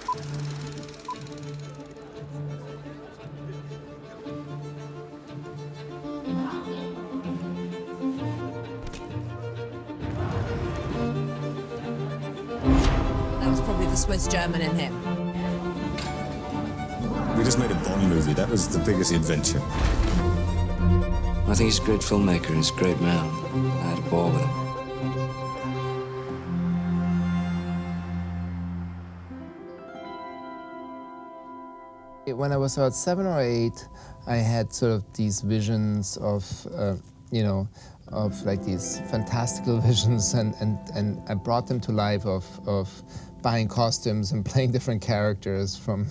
That was probably the Swiss German in him. We just made a Bond movie. That was the biggest adventure. I think he's a great filmmaker and he's a great man. I had a ball with him. When I was about 7 or 8, I had sort of these visions of, of like these fantastical visions, and I brought them to life of buying costumes and playing different characters from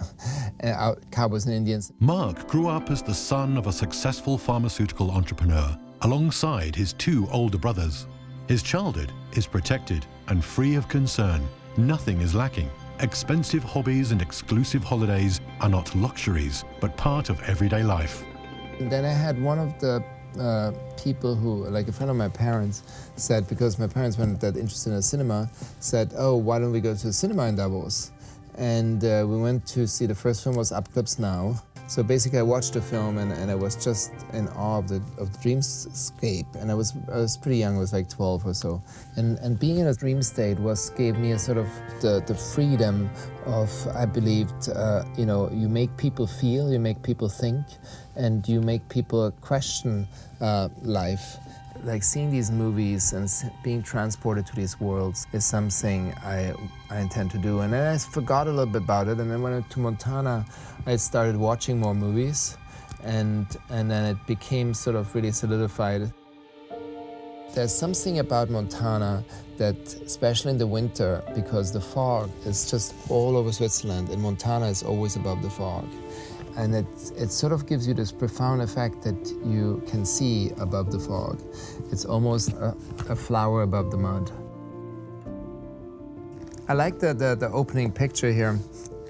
cowboys and Indians. Marc grew up as the son of a successful pharmaceutical entrepreneur alongside his 2 older brothers. His childhood is protected and free of concern. Nothing is lacking. Expensive hobbies and exclusive holidays are not luxuries, but part of everyday life. And then I had one of the people who, like a friend of my parents, said, because my parents weren't that interested in the cinema, said, oh, why don't we go to the cinema in Davos? And we went to see, the first film was Up Close Now. So basically I watched the film and I was just in awe of the dreamscape. And I was pretty young, I was like 12 or so. And being in a dream state gave me a sort of the freedom of, I believed, you make people feel, you make people think, and you make people question life. Like seeing these movies and being transported to these worlds is something I intend to do. And then I forgot a little bit about it, and then when I went to Montana, I started watching more movies, and then it became sort of really solidified. There's something about Montana that, especially in the winter, because the fog is just all over Switzerland, and Montana is always above the fog. And it sort of gives you this profound effect that you can see above the fog. It's almost a flower above the mud. I like the opening picture here.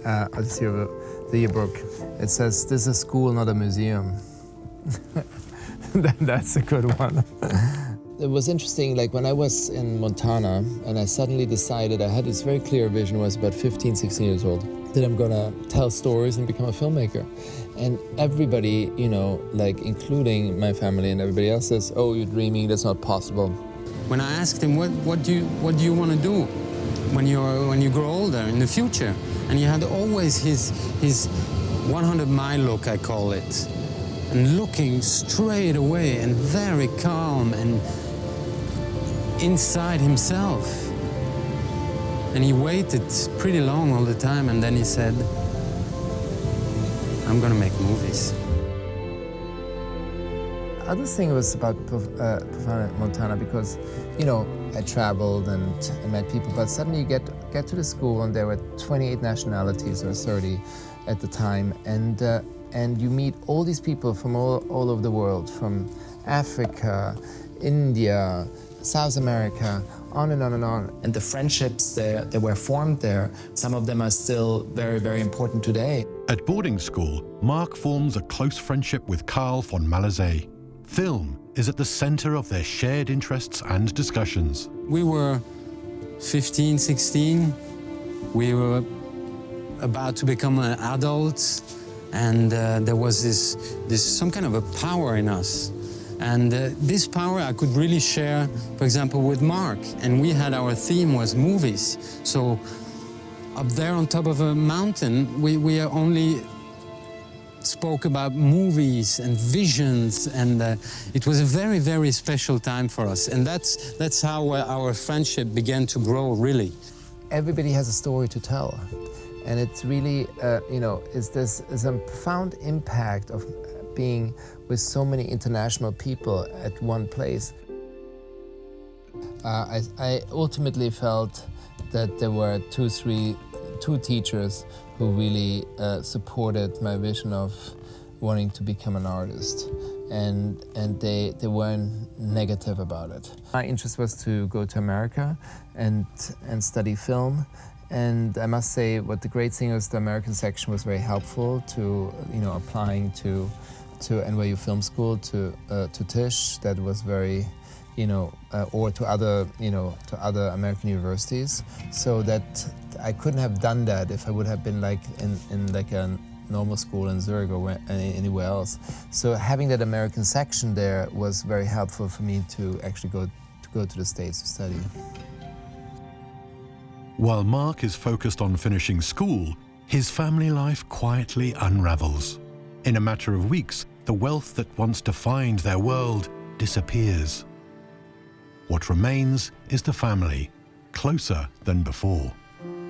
I'll see the yearbook. It says, "This is a school, not a museum." That's a good one. It was interesting, like when I was in Montana and I suddenly decided, I had this very clear vision when I was about 15, 16 years old, that I'm gonna tell stories and become a filmmaker. And everybody, like including my family and everybody else says, oh, you're dreaming, that's not possible. When I asked him, what do you want to do when you grow older in the future? And he had always his 100-mile look, I call it, and looking straight away and very calm and inside himself. And he waited pretty long all the time, and then he said, I'm gonna make movies. Other thing was about profound Montana because, I traveled and met people, but suddenly you get to the school and there were 28 nationalities or 30 at the time, and you meet all these people from all over the world, from Africa, India, South America, on and on and on. And the friendships that were formed there, some of them are still very, very important today. At boarding school, Marc forms a close friendship with Karl von Malazé. Film is at the center of their shared interests and discussions. We were 15, 16. We were about to become adults, and there was this some kind of a power in us. And this power I could really share, for example, with Marc. And we had, our theme was movies. So up there on top of a mountain, we only spoke about movies and visions, and it was a very, very special time for us. And that's how our friendship began to grow, really. Everybody has a story to tell. And it's really, is a profound impact of being with so many international people at one place. I ultimately felt that there were two teachers who really supported my vision of wanting to become an artist, and they weren't negative about it. My interest was to go to America and study film. And I must say, what the great thing is, the American section was very helpful to applying to NYU Film School, to Tisch. That was very, or to other American universities. So that I couldn't have done that if I would have been like in like a normal school in Zurich or anywhere else. So having that American section there was very helpful for me to actually go to the States to study. While Marc is focused on finishing school, his family life quietly unravels. In a matter of weeks, the wealth that once defined their world disappears. What remains is the family, closer than before.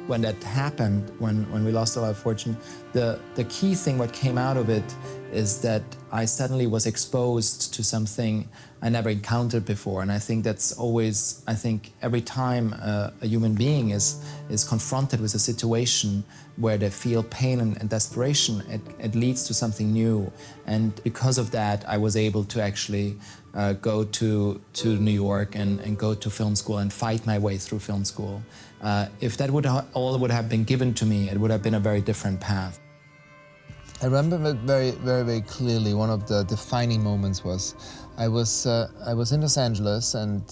When that happened, when we lost all our fortune, the key thing what came out of it is that I suddenly was exposed to something I never encountered before. And I think that's always, every time a human being is confronted with a situation where they feel pain and desperation, it leads to something new. And because of that, I was able to actually go to New York and go to film school and fight my way through film school. If that all would have been given to me, it would have been a very different path. I remember very, very, very clearly. One of the defining moments was I was in Los Angeles and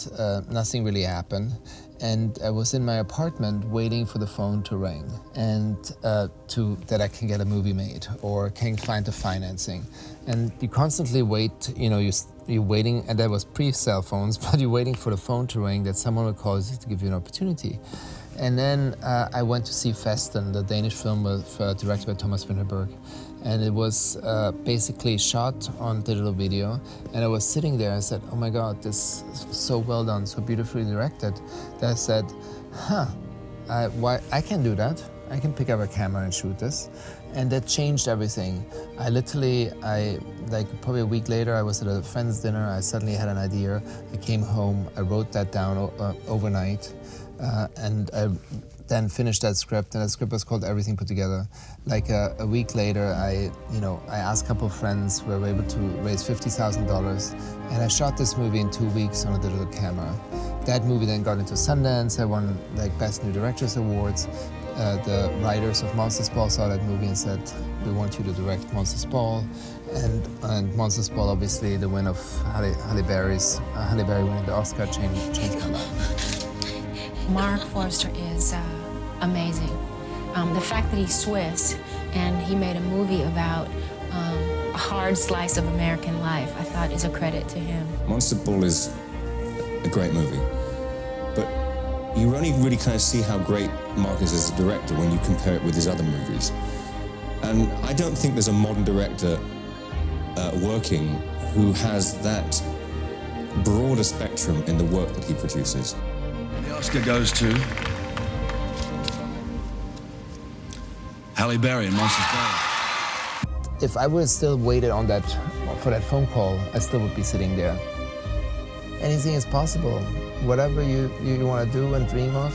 nothing really happened, and I was in my apartment waiting for the phone to ring and that I can get a movie made or can find the financing. And you constantly wait. You're waiting, and that was pre-cell phones, but you're waiting for the phone to ring that someone will call you to give you an opportunity. And then I went to see Festen, the Danish film directed by Thomas Vinterberg. And it was basically shot on digital video. And I was sitting there, I said, oh my God, this is so well done, so beautifully directed, that I said, I can do that. I can pick up a camera and shoot this. And that changed everything. Like probably a week later, I was at a friend's dinner. I suddenly had an idea. I came home, I wrote that down overnight. And I then finished that script, and that script was called Everything Put Together. Like a week later, I asked a couple of friends, we were able to raise $50,000, and I shot this movie in 2 weeks on a digital camera. That movie then got into Sundance. I won like Best New Directors Awards. The writers of Monsters Ball saw that movie and said, we want you to direct Monsters Ball. And Monsters Ball, obviously, the win of Halle Berry winning the Oscar changed my life. Marc Forster is amazing. The fact that he's Swiss and he made a movie about a hard slice of American life, I thought is a credit to him. Monster Ball is a great movie, but you only really kind of see how great Marc is as a director when you compare it with his other movies. And I don't think there's a modern director working who has that broader spectrum in the work that he produces. The Oscar goes to Halle Berry in Monsters Ball. If I would have still waited for that phone call, I still would be sitting there. Anything is possible. Whatever you want to do and dream of,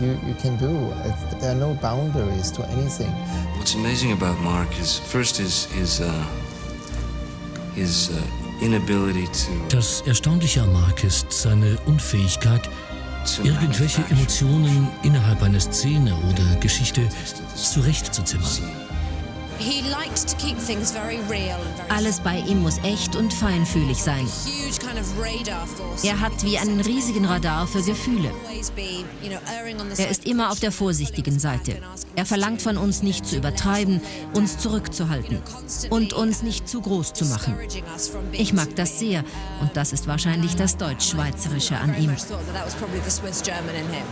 you can do. There are no boundaries to anything. What's amazing about Marc is first his inability to. Das Erstaunliche an Marc ist seine Unfähigkeit, irgendwelche Emotionen innerhalb einer Szene oder Geschichte zurechtzuzimmern. He liked to keep things very real and very Alles bei ihm muss echt und feinfühlig sein. huge kind of radar force. Er hat wie einen riesigen Radar für Gefühle. Always be, erring on the Er side ist immer auf der vorsichtigen Seite. Er verlangt von uns nicht zu übertreiben, uns zurückzuhalten und uns nicht zu groß zu machen. Ich mag das sehr, und das ist wahrscheinlich das Deutsch-Schweizerische an ihm. that was probably the Swiss German in him.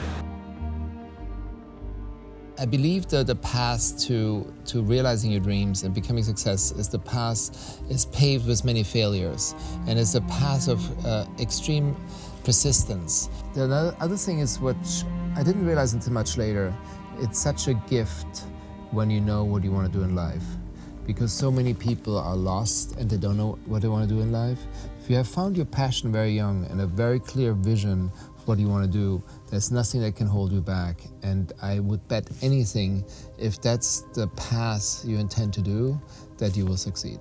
I believe that the path to realizing your dreams and becoming success is paved with many failures, and it's a path of extreme persistence. The other thing is, which I didn't realize until much later, it's such a gift when you know what you want to do in life, because so many people are lost and they don't know what they want to do in life. If you have found your passion very young and a very clear vision what you want to do, there's nothing that can hold you back. And I would bet anything, if that's the path you intend to do, that you will succeed.